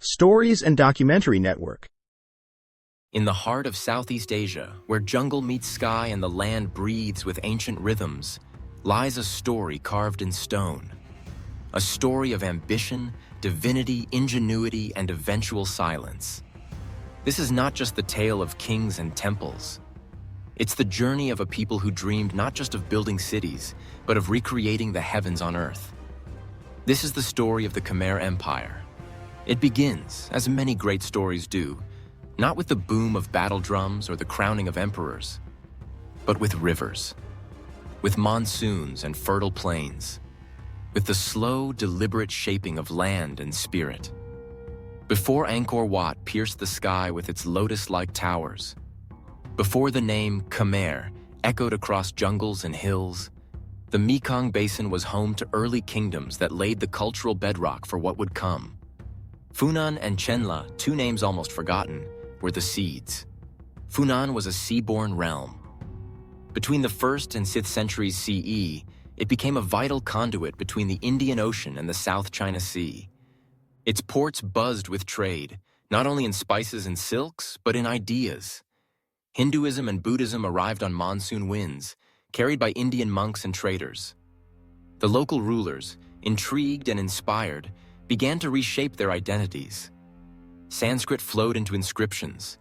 Stories and Documentary Network. In the heart of Southeast Asia, where jungle meets sky and the land breathes with ancient rhythms, lies a story carved in stone. A story of ambition, divinity, ingenuity, and eventual silence. This is not just the tale of kings and temples. It's the journey of a people who dreamed not just of building cities, but of recreating the heavens on earth. This is the story of the Khmer Empire. It begins, as many great stories do, not with the boom of battle drums or the crowning of emperors, but with rivers, with monsoons and fertile plains, with the slow, deliberate shaping of land and spirit. Before Angkor Wat pierced the sky with its lotus-like towers, before the name Khmer echoed across jungles and hills, the Mekong Basin was home to early kingdoms that laid the cultural bedrock for what would come. Funan and Chenla, two names almost forgotten, were the seeds. Funan was a sea-born realm. Between the 1st and 6th centuries CE, it became a vital conduit between the Indian Ocean and the South China Sea. Its ports buzzed with trade, not only in spices and silks, but in ideas. Hinduism and Buddhism arrived on monsoon winds, carried by Indian monks and traders. The local rulers, intrigued and inspired, began to reshape their identities. Sanskrit flowed into inscriptions.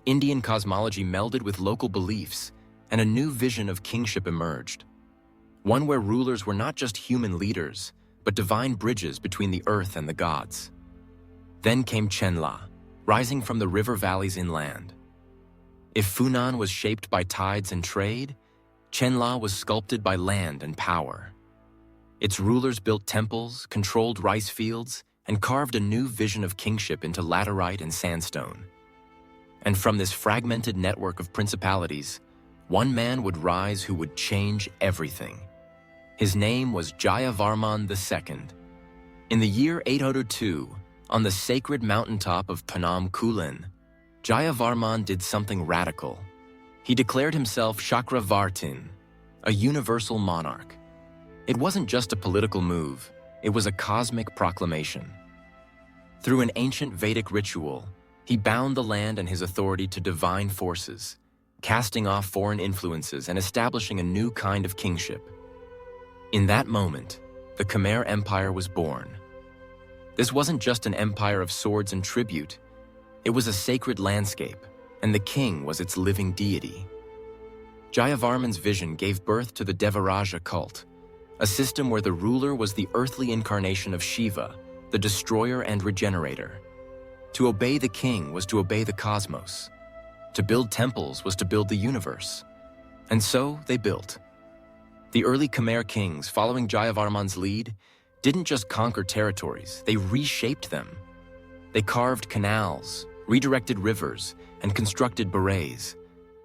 Indian cosmology melded with local beliefs, and a new vision of kingship emerged. One where rulers were not just human leaders, but divine bridges between the earth and the gods. Then came Chenla, rising from the river valleys inland. If Funan was shaped by tides and trade, Chenla was sculpted by land and power. Its rulers built temples, controlled rice fields, and carved a new vision of kingship into laterite and sandstone. And from this fragmented network of principalities, one man would rise who would change everything. His name was Jayavarman II. In the year 802, on the sacred mountaintop of Phnom Kulen, Jayavarman did something radical. He declared himself Chakravartin, a universal monarch. It wasn't just a political move, it was a cosmic proclamation. Through an ancient Vedic ritual, he bound the land and his authority to divine forces, casting off foreign influences and establishing a new kind of kingship. In that moment, the Khmer Empire was born. This wasn't just an empire of swords and tribute, it was a sacred landscape, and the king was its living deity. Jayavarman's vision gave birth to the Theravāda cult, a system where the ruler was the earthly incarnation of Shiva, the destroyer and regenerator. To obey the king was to obey the cosmos. To build temples was to build the universe. And so they built. The early Khmer kings, following Jayavarman's lead, didn't just conquer territories, they reshaped them. They carved canals, redirected rivers, and constructed barays,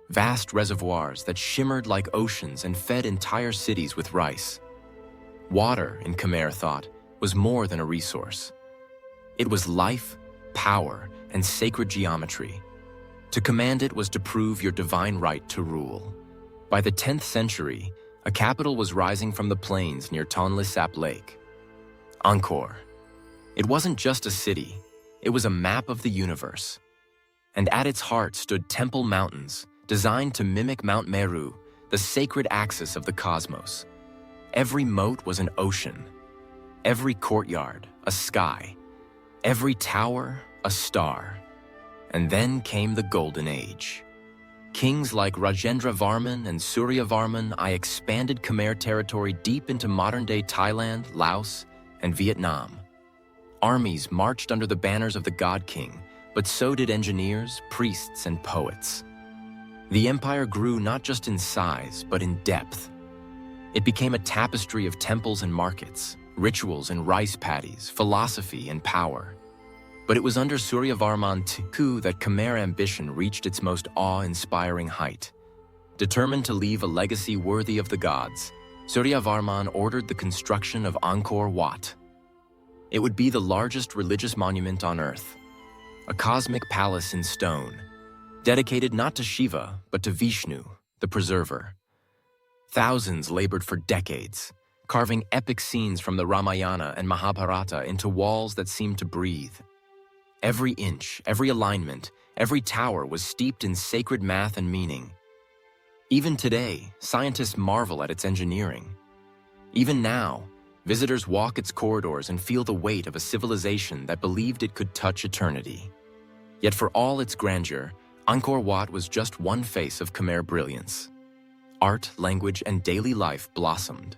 vast reservoirs that shimmered like oceans and fed entire cities with rice. Water, in Khmer thought, was more than a resource. It was life, power, and sacred geometry. To command it was to prove your divine right to rule. By the 10th century, a capital was rising from the plains near Tonle Sap Lake. Angkor. It wasn't just a city, it was a map of the universe. And at its heart stood Temple Mountains, designed to mimic Mount Meru, the sacred axis of the cosmos. Every moat was an ocean, every courtyard a sky, every tower a star. And then came the Golden Age. Kings like Rajendravarman and Suryavarman I expanded Khmer territory deep into modern-day Thailand, Laos, and Vietnam. Armies marched under the banners of the God King, but so did engineers, priests, and poets. The empire grew not just in size, but in depth. It became a tapestry of temples and markets, rituals and rice paddies, philosophy and power. But it was under Suryavarman II that Khmer ambition reached its most awe-inspiring height. Determined to leave a legacy worthy of the gods, Suryavarman ordered the construction of Angkor Wat. It would be the largest religious monument on earth, a cosmic palace in stone, dedicated not to Shiva, but to Vishnu, the preserver. Thousands labored for decades, carving epic scenes from the Ramayana and Mahabharata into walls that seemed to breathe. Every inch, every alignment, every tower was steeped in sacred math and meaning. Even today, scientists marvel at its engineering. Even now, visitors walk its corridors and feel the weight of a civilization that believed it could touch eternity. Yet for all its grandeur, Angkor Wat was just one face of Khmer brilliance. Art, language, and daily life blossomed.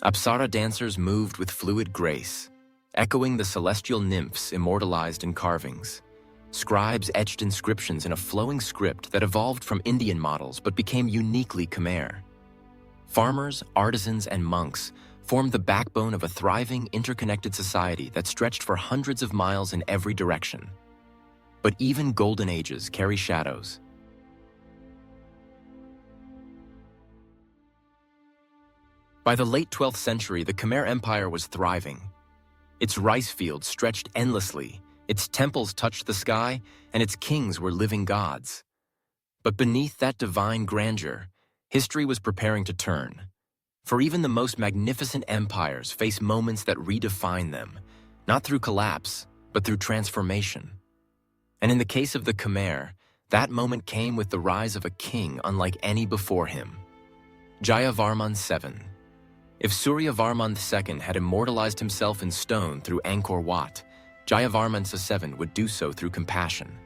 Apsara dancers moved with fluid grace, echoing the celestial nymphs immortalized in carvings. Scribes etched inscriptions in a flowing script that evolved from Indian models but became uniquely Khmer. Farmers, artisans, and monks formed the backbone of a thriving, interconnected society that stretched for hundreds of miles in every direction. But even golden ages carry shadows. By the late 12th century, the Khmer Empire was thriving. Its rice fields stretched endlessly, its temples touched the sky, and its kings were living gods. But beneath that divine grandeur, history was preparing to turn. For even the most magnificent empires face moments that redefine them, not through collapse, but through transformation. And in the case of the Khmer, that moment came with the rise of a king unlike any before him. Jayavarman II. If Suryavarman II had immortalized himself in stone through Angkor Wat, Jayavarman II would do so through compassion.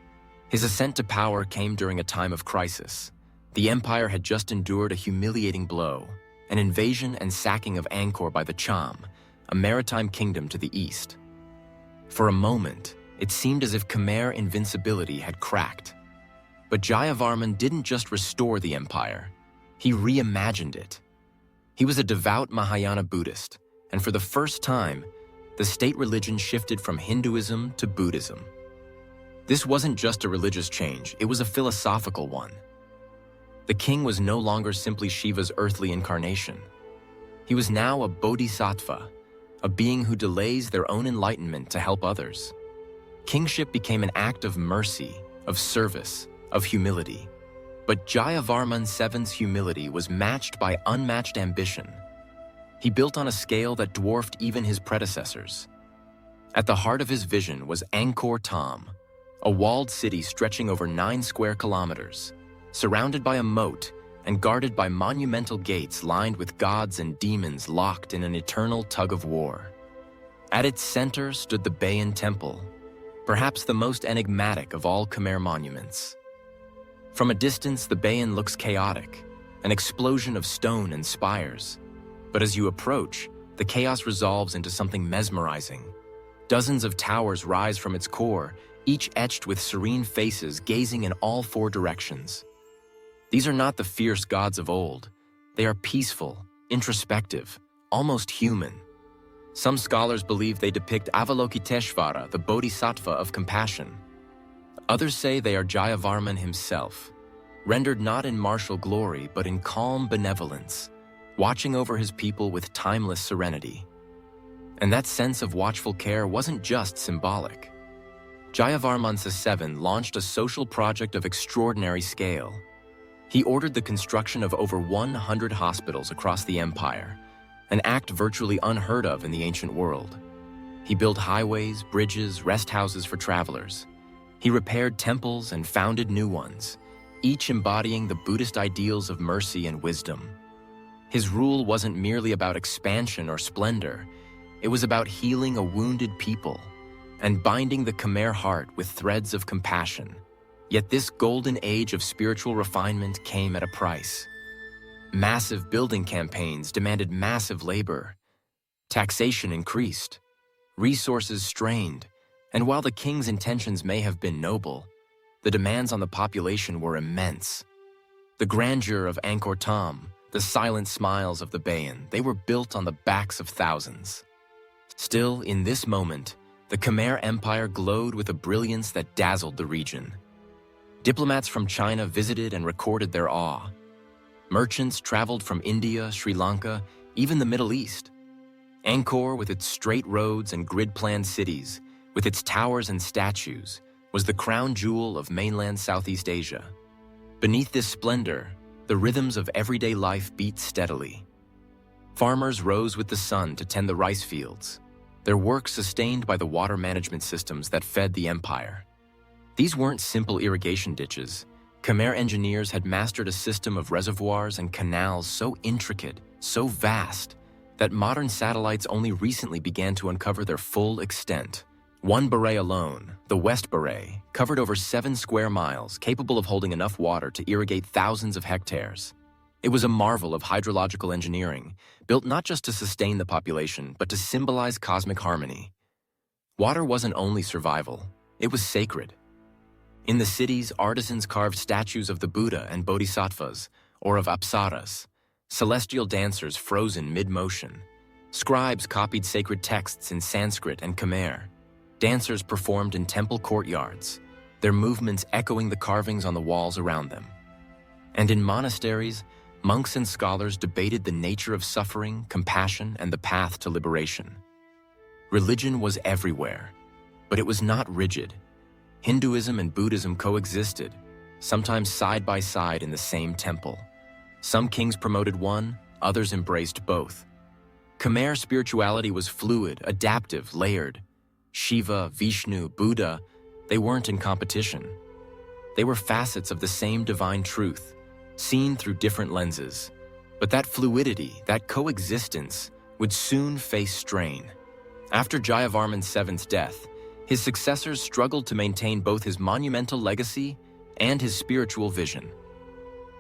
His ascent to power came during a time of crisis. The empire had just endured a humiliating blow, an invasion and sacking of Angkor by the Cham, a maritime kingdom to the east. For a moment, it seemed as if Khmer invincibility had cracked. But Jayavarman didn't just restore the empire, he reimagined it. He was a devout Mahayana Buddhist, and for the first time, the state religion shifted from Hinduism to Buddhism. This wasn't just a religious change, it was a philosophical one. The king was no longer simply Shiva's earthly incarnation. He was now a bodhisattva, a being who delays their own enlightenment to help others. Kingship became an act of mercy, of service, of humility. But Jayavarman II's humility was matched by unmatched ambition. He built on a scale that dwarfed even his predecessors. At the heart of his vision was Angkor Thom, a walled city stretching over 9 square kilometers, surrounded by a moat and guarded by monumental gates lined with gods and demons locked in an eternal tug-of-war. At its center stood the Bayon Temple, perhaps the most enigmatic of all Khmer monuments. From a distance, the Bayon looks chaotic, an explosion of stone and spires. But as you approach, the chaos resolves into something mesmerizing. Dozens of towers rise from its core, each etched with serene faces gazing in all 4 directions. These are not the fierce gods of old. They are peaceful, introspective, almost human. Some scholars believe they depict Avalokiteshvara, the bodhisattva of compassion. Others say they are Jayavarman himself, rendered not in martial glory but in calm benevolence, watching over his people with timeless serenity. And that sense of watchful care wasn't just symbolic. Jayavarman II launched a social project of extraordinary scale. He ordered the construction of over 100 hospitals across the empire, an act virtually unheard of in the ancient world. He built highways, bridges, rest houses for travelers. He repaired temples and founded new ones, each embodying the Buddhist ideals of mercy and wisdom. His rule wasn't merely about expansion or splendor. It was about healing a wounded people and binding the Khmer heart with threads of compassion. Yet this golden age of spiritual refinement came at a price. Massive building campaigns demanded massive labor. Taxation increased. Resources strained. And while the king's intentions may have been noble, the demands on the population were immense. The grandeur of Angkor Thom, the silent smiles of the Bayon, they were built on the backs of thousands. Still, in this moment, the Khmer Empire glowed with a brilliance that dazzled the region. Diplomats from China visited and recorded their awe. Merchants traveled from India, Sri Lanka, even the Middle East. Angkor, with its straight roads and grid-planned cities, with its towers and statues, was the crown jewel of mainland Southeast Asia. Beneath this splendor, the rhythms of everyday life beat steadily. Farmers rose with the sun to tend the rice fields. their work sustained by the water management systems that fed the empire. These weren't simple irrigation ditches. Khmer engineers had mastered a system of reservoirs and canals so intricate, so vast, that modern satellites only recently began to uncover their full extent. One baray alone, the West Baray, covered over 7 square miles, capable of holding enough water to irrigate thousands of hectares. It was a marvel of hydrological engineering, built not just to sustain the population, but to symbolize cosmic harmony. Water wasn't only survival, it was sacred. In the cities, artisans carved statues of the Buddha and Bodhisattvas, or of Apsaras, celestial dancers frozen mid-motion. Scribes copied sacred texts in Sanskrit and Khmer. Dancers performed in temple courtyards, their movements echoing the carvings on the walls around them. And in monasteries, monks and scholars debated the nature of suffering, compassion, and the path to liberation. Religion was everywhere, but it was not rigid. Hinduism and Buddhism coexisted, sometimes side by side in the same temple. Some kings promoted one, others embraced both. Khmer spirituality was fluid, adaptive, layered. Shiva, Vishnu, Buddha, they weren't in competition. They were facets of the same divine truth, seen through different lenses. But that fluidity, that coexistence, would soon face strain. After Jayavarman II's death, his successors struggled to maintain both his monumental legacy and his spiritual vision.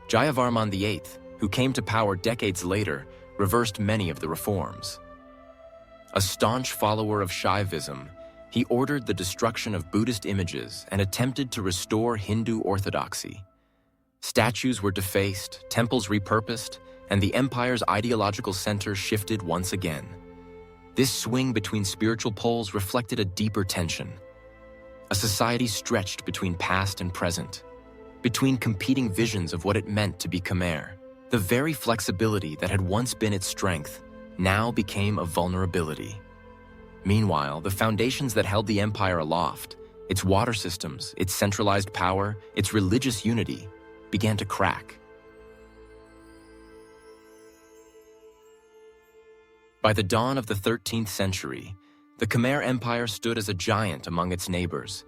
Jayavarman VIII, who came to power decades later, reversed many of the reforms. A staunch follower of Shaivism, he ordered the destruction of Buddhist images and attempted to restore Hindu orthodoxy. Statues were defaced, temples repurposed, and the empire's ideological center shifted once again. This swing between spiritual poles reflected a deeper tension. A society stretched between past and present, between competing visions of what it meant to be Khmer. The very flexibility that had once been its strength now became a vulnerability. Meanwhile, the foundations that held the empire aloft, its water systems, its centralized power, its religious unity, began to crack. By the dawn of the 13th century, the Khmer Empire stood as a giant among its neighbors,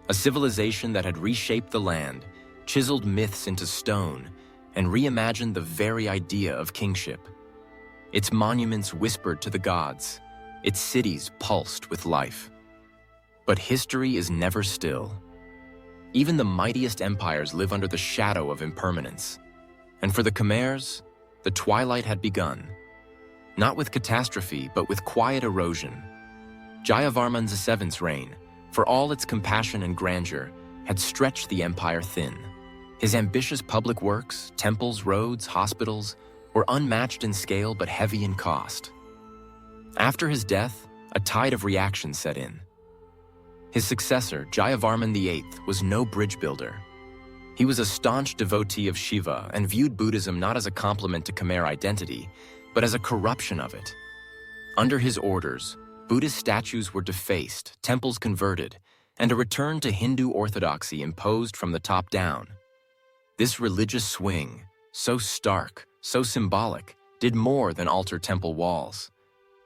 a civilization that had reshaped the land, chiseled myths into stone, and reimagined the very idea of kingship. Its monuments whispered to the gods, its cities pulsed with life. But history is never still. Even the mightiest empires live under the shadow of impermanence. And for the Khmers, the twilight had begun. Not with catastrophe, but with quiet erosion. Jayavarman VII's reign, for all its compassion and grandeur, had stretched the empire thin. His ambitious public works, temples, roads, hospitals, were unmatched in scale but heavy in cost. After his death, a tide of reaction set in. His successor, Jayavarman VIII, was no bridge builder. He was a staunch devotee of Shiva and viewed Buddhism not as a complement to Khmer identity, but as a corruption of it. Under his orders, Buddhist statues were defaced, temples converted, and a return to Hindu orthodoxy imposed from the top down. This religious swing, so stark, so symbolic, did more than alter temple walls.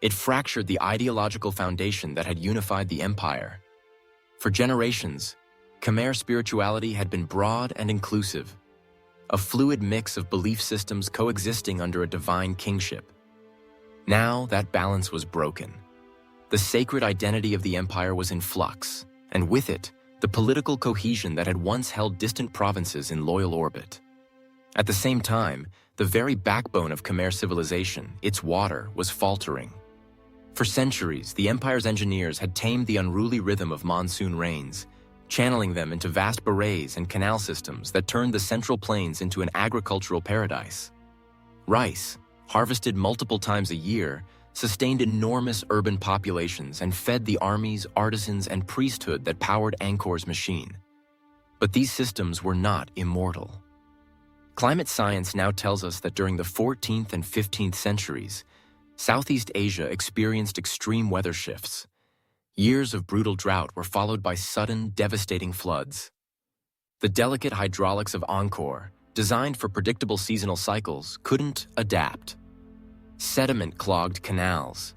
It fractured the ideological foundation that had unified the empire. For generations, Khmer spirituality had been broad and inclusive, a fluid mix of belief systems coexisting under a divine kingship. Now that balance was broken. The sacred identity of the empire was in flux, and with it, the political cohesion that had once held distant provinces in loyal orbit. At the same time, the very backbone of Khmer civilization, its water, was faltering. For centuries, the empire's engineers had tamed the unruly rhythm of monsoon rains, channeling them into vast barays and canal systems that turned the Central Plains into an agricultural paradise. Rice, harvested multiple times a year, sustained enormous urban populations and fed the armies, artisans, and priesthood that powered Angkor's machine. But these systems were not immortal. Climate science now tells us that during the 14th and 15th centuries, Southeast Asia experienced extreme weather shifts. Years of brutal drought were followed by sudden, devastating floods. The delicate hydraulics of Angkor, designed for predictable seasonal cycles, couldn't adapt. Sediment clogged canals.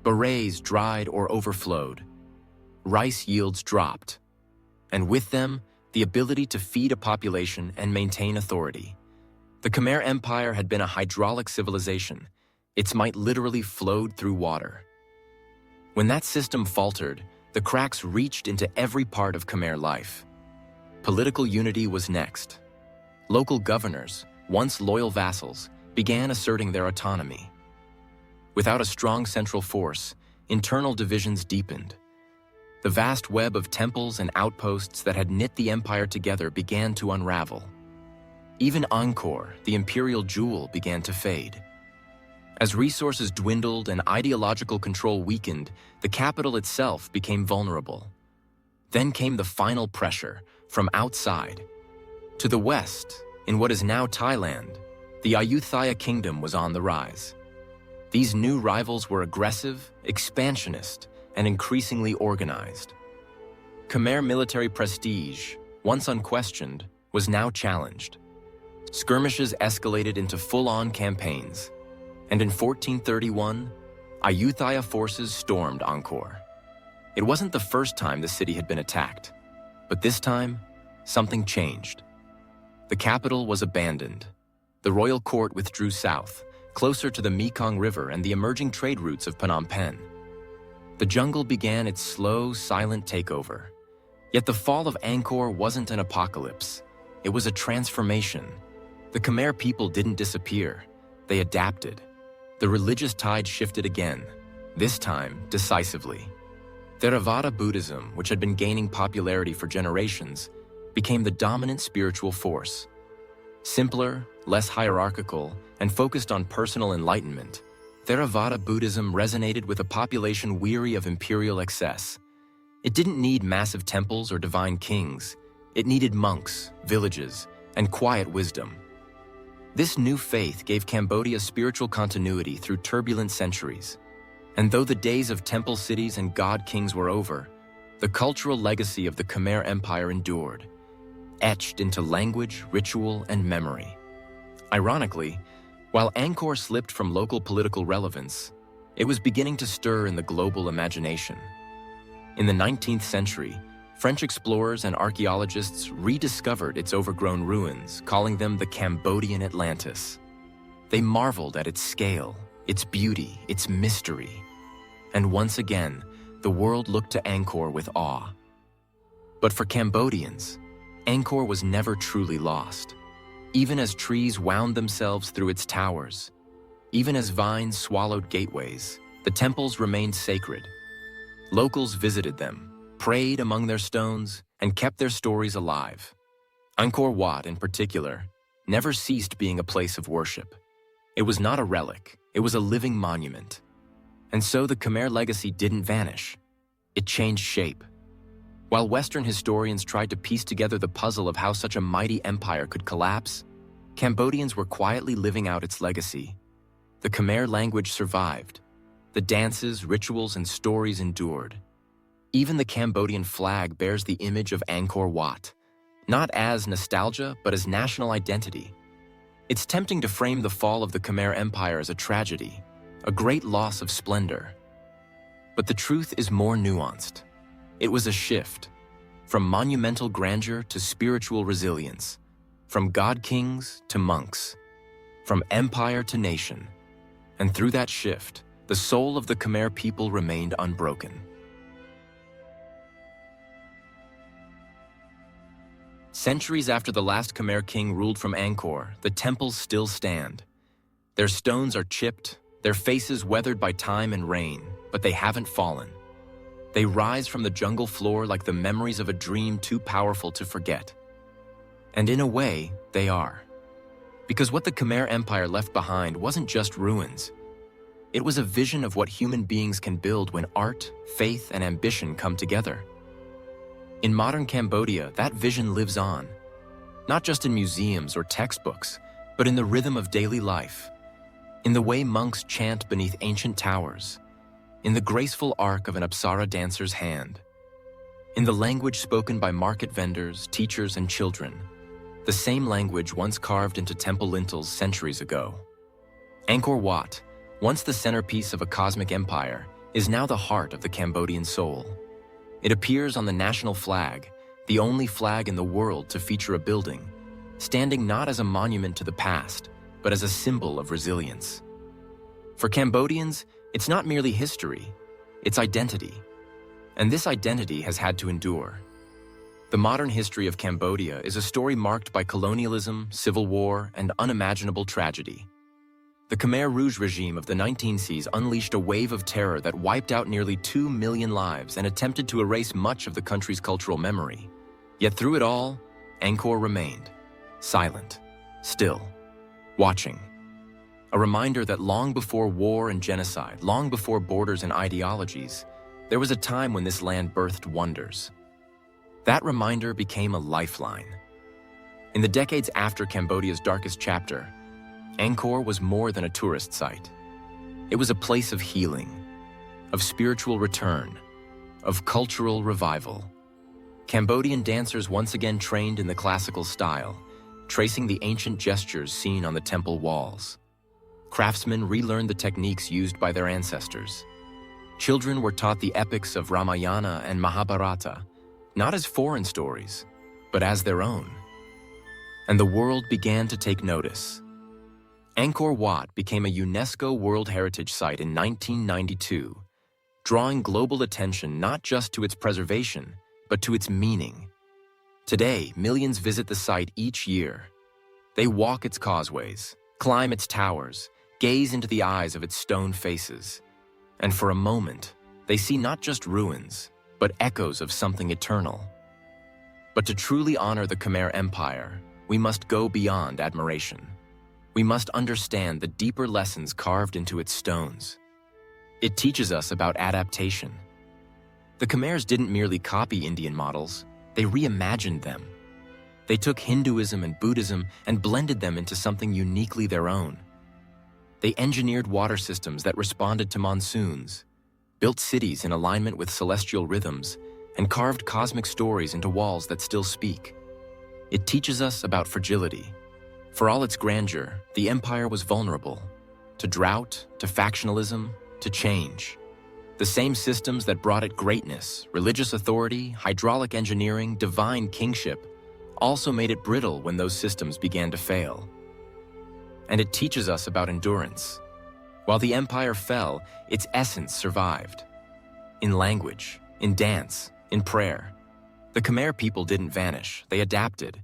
Barays dried or overflowed. Rice yields dropped. And with them, the ability to feed a population and maintain authority. The Khmer Empire had been a hydraulic civilization. Its might literally flowed through water. When that system faltered, the cracks reached into every part of Khmer life. Political unity was next. Local governors, once loyal vassals, began asserting their autonomy. Without a strong central force, internal divisions deepened. The vast web of temples and outposts that had knit the empire together began to unravel. Even Angkor, the imperial jewel, began to fade. As resources dwindled and ideological control weakened, the capital itself became vulnerable. Then came the final pressure from outside. To the west, in what is now Thailand, the Ayutthaya kingdom was on the rise. These new rivals were aggressive, expansionist, and increasingly organized. Khmer military prestige, once unquestioned, was now challenged. Skirmishes escalated into full-on campaigns, and in 1431, Ayutthaya forces stormed Angkor. It wasn't the first time the city had been attacked, but this time, something changed. The capital was abandoned. The royal court withdrew south, closer to the Mekong River and the emerging trade routes of Phnom Penh. The jungle began its slow, silent takeover. Yet the fall of Angkor wasn't an apocalypse. It was a transformation. The Khmer people didn't disappear. They adapted. The religious tide shifted again, this time decisively. Theravāda Buddhism, which had been gaining popularity for generations, became the dominant spiritual force. Simpler, less hierarchical, and focused on personal enlightenment, Theravāda Buddhism resonated with a population weary of imperial excess. It didn't need massive temples or divine kings. It needed monks, villages, and quiet wisdom. This new faith gave Cambodia spiritual continuity through turbulent centuries. And though the days of temple cities and god-kings were over, the cultural legacy of the Khmer Empire endured, etched into language, ritual, and memory. Ironically, while Angkor slipped from local political relevance, it was beginning to stir in the global imagination. In the 19th century, French explorers and archaeologists rediscovered its overgrown ruins, calling them the Cambodian Atlantis. They marveled at its scale, its beauty, its mystery. And once again, the world looked to Angkor with awe. But for Cambodians, Angkor was never truly lost. Even as trees wound themselves through its towers, even as vines swallowed gateways, the temples remained sacred. Locals visited them, prayed among their stones, and kept their stories alive. Angkor Wat, in particular, never ceased being a place of worship. It was not a relic, it was a living monument. And so the Khmer legacy didn't vanish. It changed shape. While Western historians tried to piece together the puzzle of how such a mighty empire could collapse, Cambodians were quietly living out its legacy. The Khmer language survived. The dances, rituals, and stories endured. Even the Cambodian flag bears the image of Angkor Wat, not as nostalgia, but as national identity. It's tempting to frame the fall of the Khmer Empire as a tragedy, a great loss of splendor. But the truth is more nuanced. It was a shift, from monumental grandeur to spiritual resilience, from god-kings to monks, from empire to nation. And through that shift, the soul of the Khmer people remained unbroken. Centuries after the last Khmer king ruled from Angkor, the temples still stand. Their stones are chipped, their faces weathered by time and rain, but they haven't fallen. They rise from the jungle floor like the memories of a dream too powerful to forget. And in a way, they are. Because what the Khmer Empire left behind wasn't just ruins. It was a vision of what human beings can build when art, faith, and ambition come together. In modern Cambodia, that vision lives on, not just in museums or textbooks, but in the rhythm of daily life, in the way monks chant beneath ancient towers, in the graceful arc of an Apsara dancer's hand, in the language spoken by market vendors, teachers, and children, the same language once carved into temple lintels centuries ago. Angkor Wat, once the centerpiece of a cosmic empire, is now the heart of the Cambodian soul. It appears on the national flag, the only flag in the world to feature a building, standing not as a monument to the past, but as a symbol of resilience. For Cambodians, it's not merely history, it's identity. And this identity has had to endure. The modern history of Cambodia is a story marked by colonialism, civil war, and unimaginable tragedy. The Khmer Rouge regime of the 1960s unleashed a wave of terror that wiped out nearly 2 million lives and attempted to erase much of the country's cultural memory. Yet through it all, Angkor remained, silent, still, watching. A reminder that long before war and genocide, long before borders and ideologies, there was a time when this land birthed wonders. That reminder became a lifeline. In the decades after Cambodia's darkest chapter, Angkor was more than a tourist site. It was a place of healing, of spiritual return, of cultural revival. Cambodian dancers once again trained in the classical style, tracing the ancient gestures seen on the temple walls. Craftsmen relearned the techniques used by their ancestors. Children were taught the epics of Ramayana and Mahabharata, not as foreign stories, but as their own. And the world began to take notice. Angkor Wat became a UNESCO World Heritage Site in 1992, drawing global attention not just to its preservation, but to its meaning. Today, millions visit the site each year. They walk its causeways, climb its towers, gaze into the eyes of its stone faces. And for a moment, they see not just ruins, but echoes of something eternal. But to truly honor the Khmer Empire, we must go beyond admiration. We must understand the deeper lessons carved into its stones. It teaches us about adaptation. The Khmers didn't merely copy Indian models, they reimagined them. They took Hinduism and Buddhism and blended them into something uniquely their own. They engineered water systems that responded to monsoons, built cities in alignment with celestial rhythms, and carved cosmic stories into walls that still speak. It teaches us about fragility. For all its grandeur, the empire was vulnerable to drought, to factionalism, to change. The same systems that brought it greatness, religious authority, hydraulic engineering, divine kingship, also made it brittle when those systems began to fail. And it teaches us about endurance. While the empire fell, its essence survived. In language, in dance, in prayer. The Khmer people didn't vanish, they adapted.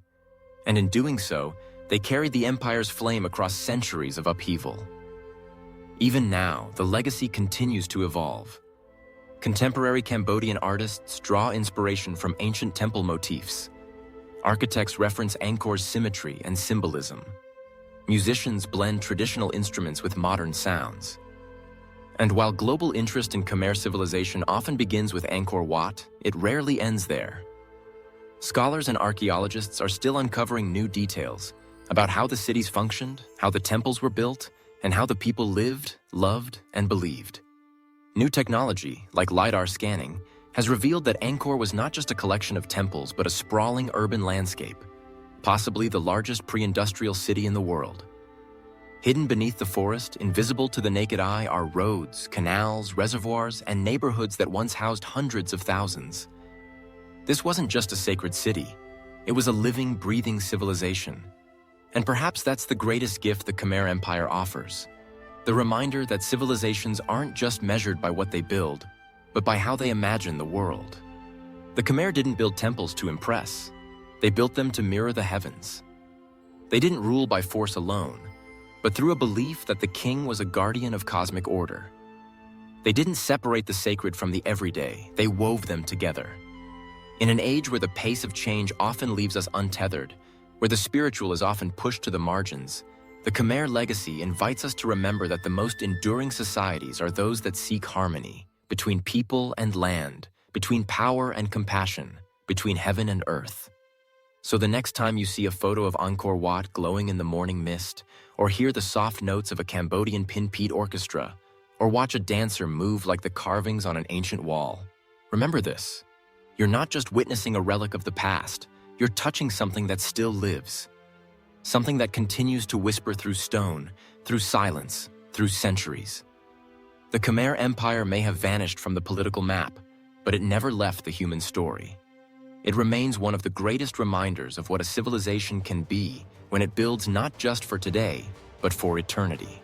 And in doing so, they carried the empire's flame across centuries of upheaval. Even now, the legacy continues to evolve. Contemporary Cambodian artists draw inspiration from ancient temple motifs. Architects reference Angkor's symmetry and symbolism. Musicians blend traditional instruments with modern sounds. And while global interest in Khmer civilization often begins with Angkor Wat, it rarely ends there. Scholars and archaeologists are still uncovering new details about how the cities functioned, how the temples were built, and how the people lived, loved, and believed. New technology, like LiDAR scanning, has revealed that Angkor was not just a collection of temples, but a sprawling urban landscape, possibly the largest pre-industrial city in the world. Hidden beneath the forest, invisible to the naked eye, are roads, canals, reservoirs, and neighborhoods that once housed hundreds of thousands. This wasn't just a sacred city. It was a living, breathing civilization. And perhaps that's the greatest gift the Khmer Empire offers. The reminder that civilizations aren't just measured by what they build, but by how they imagine the world. The Khmer didn't build temples to impress. They built them to mirror the heavens. They didn't rule by force alone, but through a belief that the king was a guardian of cosmic order. They didn't separate the sacred from the everyday, they wove them together. In an age where the pace of change often leaves us untethered, where the spiritual is often pushed to the margins, the Khmer legacy invites us to remember that the most enduring societies are those that seek harmony between people and land, between power and compassion, between heaven and earth. So the next time you see a photo of Angkor Wat glowing in the morning mist, or hear the soft notes of a Cambodian pinpeat orchestra, or watch a dancer move like the carvings on an ancient wall, remember this. You're not just witnessing a relic of the past, you're touching something that still lives. Something that continues to whisper through stone, through silence, through centuries. The Khmer Empire may have vanished from the political map, but it never left the human story. It remains one of the greatest reminders of what a civilization can be when it builds not just for today, but for eternity.